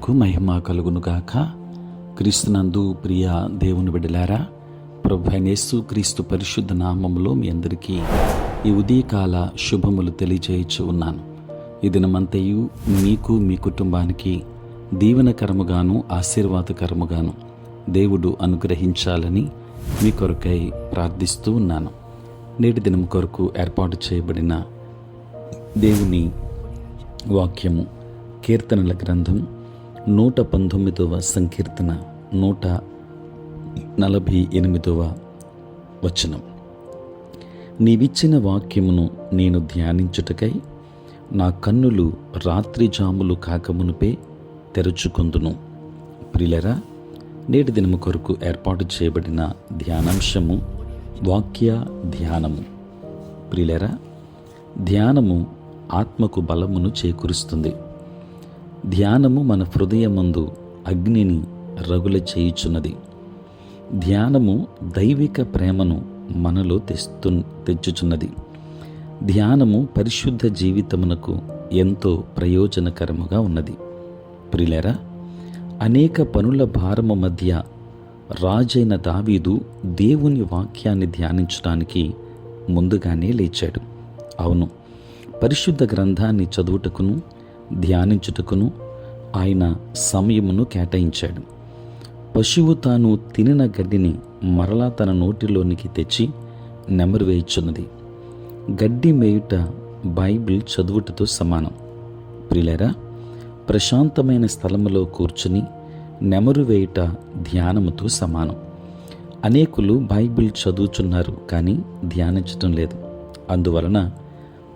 నామమునకు మహిమ కలుగునుగాక. క్రీస్తునందు ప్రియ దేవుని బిడ్డలారా, ప్రభు అయిన యేసు క్రీస్తు పరిశుద్ధ నామములో మీ అందరికీ ఈ ఉదయకాల శుభములు తెలియజేయచ్చు ఉన్నాను. ఈ దినమంతయు మీకు మీ కుటుంబానికి దీవెనకరముగాను ఆశీర్వాదకరముగాను దేవుడు అనుగ్రహించాలని మీ కొరకై ప్రార్థిస్తూ ఉన్నాను. నేటి దినం కొరకు ఏర్పాటు చేయబడిన దేవుని వాక్యము కీర్తనల గ్రంథం 119వ సంకీర్తన 148వ వచనం. నీవిచ్చిన వాక్యమును నేను ధ్యానించుటకై నా కన్నులు రాత్రి జాములు కాకమునుపే తెరుచుకొందును. ప్రియులరా, నేటి దినము కొరకు ఏర్పాటు చేయబడిన ధ్యానాంశము వాక్య ధ్యానము. ప్రియులరా, ధ్యానము ఆత్మకు బలమును చేకూరుస్తుంది. ధ్యానము మన హృదయమందు అగ్నిని రగుల చేయుచున్నది. ధ్యానము దైవిక ప్రేమను మనలో తెచ్చుచున్నది. ధ్యానము పరిశుద్ధ జీవితమునకు ఎంతో ప్రయోజనకరముగా ఉన్నది. ప్రియులారా, అనేక పనుల భారము మధ్య రాజైన దావీదు దేవుని వాక్యాన్ని ధ్యానించడానికి ముందుగానే లేచాడు. అవును, పరిశుద్ధ గ్రంథాన్ని చదువుటకును ధ్యానించుటకును ఆయన సమయమును కేటాయించాడు. పశువు తాను తినిన గడ్డిని మరలా తన నోటిలోనికి తెచ్చి నెమరు వేయుచున్నది. గడ్డి మేయుట బైబిల్ చదువుటతో సమానం. ప్రియులారా, ప్రశాంతమైన స్థలములో కూర్చుని నెమరు వేయుట ధ్యానముతో సమానం. అనేకులు బైబిల్ చదువుచున్నారు కానీ ధ్యానించటం లేదు. అందువలన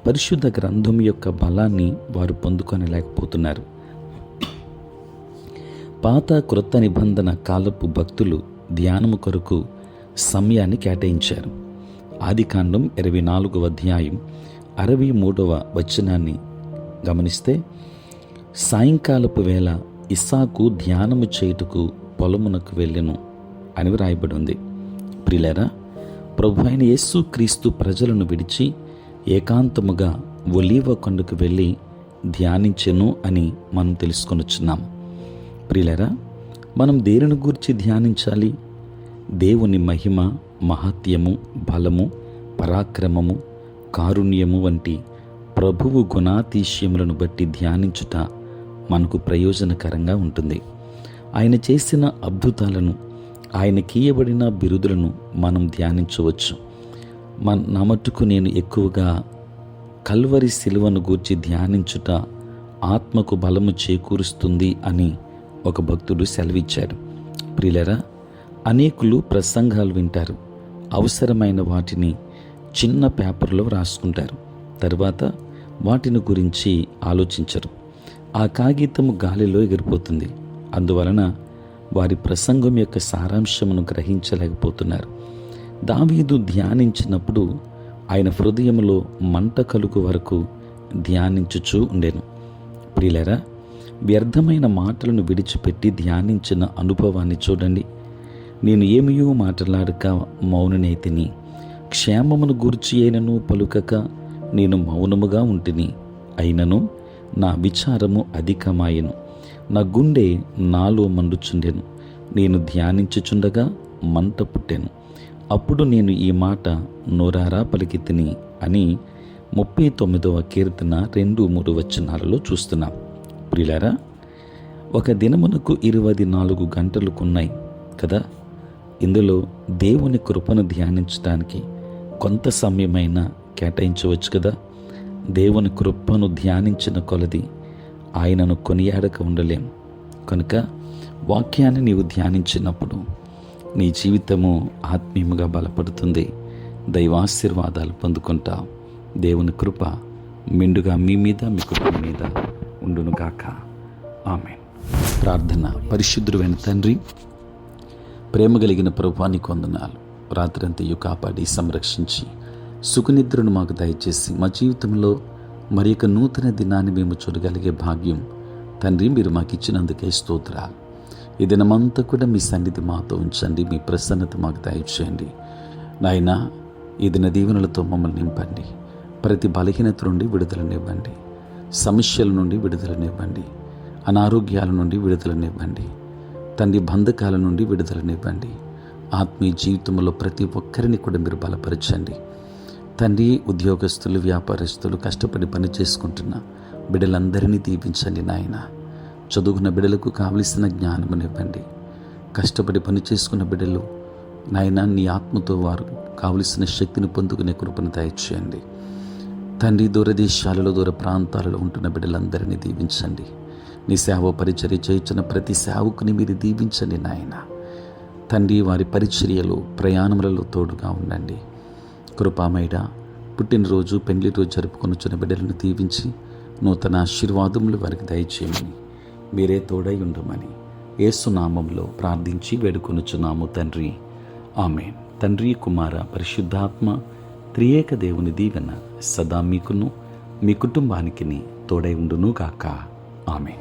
పరిశుద్ధ గ్రంథం యొక్క బలాన్ని వారు పొందుకొనలేకపోతున్నారు. పాత క్రొత్త నిబంధన కాలపు భక్తులు ధ్యానము కొరకు సమయాన్ని కేటాయించారు. ఆదికాండం 24వ అధ్యాయం 63వ వచనాన్ని గమనిస్తే, సాయంకాలపు వేళ ఇస్సాకు ధ్యానము చేయుటకు పొలమునకు వెళ్ళెను అని వ్రాయబడి ఉంది. ప్రియులారా, ప్రభు అయిన యేసు క్రీస్తు ప్రజలను విడిచి ఏకాంతముగా ఒలీవ కొండకు వెళ్ళి ధ్యానించెను అని మనం తెలుసుకొనుచున్నాం. ప్రియులారా, మనం దేనిని గూర్చి ధ్యానించాలి? దేవుని మహిమ, మహాత్యము, బలము, పరాక్రమము, కారుణ్యము వంటి ప్రభువు గుణాతిశయములను బట్టి ధ్యానించుట మనకు ప్రయోజనకరంగా ఉంటుంది. ఆయన చేసిన అద్భుతాలను, ఆయనకీయబడిన బిరుదులను మనం ధ్యానించవచ్చు. నా మట్టుకు నేను ఎక్కువగా కల్వరి శిలువను గూర్చి ధ్యానించుట ఆత్మకు బలము చేకూరుస్తుంది అని ఒక భక్తుడు సెలవిచ్చాడు. ప్రియులరా, అనేకులు ప్రసంగాలు వింటారు, అవసరమైన వాటిని చిన్న పేపర్లో రాసుకుంటారు, తర్వాత వాటిని గురించి ఆలోచించరు. ఆ కాగితము గాలిలో ఎగిరిపోతుంది. అందువలన వారి ప్రసంగం యొక్క సారాంశమును గ్రహించలేకపోతున్నారు. దావీదు ధ్యానించినప్పుడు ఆయన హృదయంలో మంట కలుగు వరకు ధ్యానించుచూ ఉండెను. ప్రియులరా, వ్యర్థమైన మాటలను విడిచిపెట్టి ధ్యానించిన అనుభవాన్ని చూడండి. నేను ఏమియో మాట్లాడక మౌననైతిని, క్షేమమును గూర్చి అయినను పలుకక నేను మౌనముగా ఉంటిని. అయినను నా విచారము అధికమాయెను, నా గుండె నాలో మండుచుండెను. నేను ధ్యానించుచుండగా మంట పుట్టెను. అప్పుడు నేను ఈ మాట నోరారా పలికితిని అని 39వ కీర్తన 2-3 వచనాలలో చూస్తున్నాం. ప్రియులారా, ఒక దినమునకు 24 గంటలుకున్నాయి కదా. ఇందులో దేవుని కృపను ధ్యానించడానికి కొంత సమయమైనా కేటాయించవచ్చు కదా. దేవుని కృపను ధ్యానించిన కొలది ఆయనను కొనియాడక ఉండలేం. కనుక వాక్యాన్ని నీవు ధ్యానించినప్పుడు నీ జీవితము ఆత్మీయముగా బలపడుతుంది. దైవాశీర్వాదాలు పొందుకుంటావు. దేవుని కృప మెండుగా మీ మీద, మీ కుటుంబం మీద ఉండునుగాక. ఆమేన్. ప్రార్థన. పరిశుద్ధుడైన తండ్రి, ప్రేమ కలిగిన ప్రభువా, నీకు వందనాలు. రాత్రంతయు కాపాడి సంరక్షించి సుఖనిద్రను మాకు దయచేసి మా జీవితంలో మరి ఒక నూతన దినాన్ని మేము చూడగలిగే భాగ్యం తండ్రి మీరు మాకు ఇచ్చినందుకే స్తోత్రాలు. ఈ దినమంతా కూడా మీ సన్నిధి మాతో ఉంచండి. మీ ప్రసన్నత మాకు దయచేయండి నాయనా. ఈ దిన దీవెనలతో మమ్మల్ని నింపండి. ప్రతి బలహీనత నుండి విడుదలనివ్వండి, సమస్యల నుండి విడుదలనివ్వండి. అనారోగ్యాల నుండి విడుదలనివ్వండి తండ్రి, బంధకాల నుండి విడుదలనివ్వండి. ఆత్మీయ జీవితంలో ప్రతి ఒక్కరిని కూడా మీరు బలపరచండి తండ్రి. ఉద్యోగస్తులు, వ్యాపారస్తులు, కష్టపడి పని చేసుకుంటున్న బిడ్డలందరినీ దీవించండి నాయన. చదువుకున్న బిడ్డలకు కావలసిన జ్ఞానమునివ్వండి. కష్టపడి పని చేసుకున్న బిడ్డలు నాయన, నీ ఆత్మతో వారు కావలసిన శక్తిని పొందుకునే కృపను దయచేయండి తండ్రి. దూరదేశాలలో, దూర ప్రాంతాలలో ఉంటున్న బిడ్డలందరినీ దీవించండి. నీ సేవ పరిచర్య చేయించిన ప్రతి సేవకుని మీరు దీవించండి నాయన తండ్రి. వారి పరిచర్యలు, ప్రయాణములలో తోడుగా ఉండండి. కృపామయుడ, పుట్టినరోజు, పెళ్లి రోజు జరుపుకొనుచున్న బిడ్డలను దీవించి నూతన ఆశీర్వాదములు వారికి దయచేయమని, మీరే తోడై ఉండమని యేసు నామములో ప్రార్థించి వేడుకొనుచున్నాము తండ్రి. ఆమేన్. తండ్రి, కుమార, పరిశుద్ధాత్మ త్రియేక దేవుని దీవెన సదా మీకును మీ కుటుంబానికి తోడై ఉండును గాక. ఆమేన్.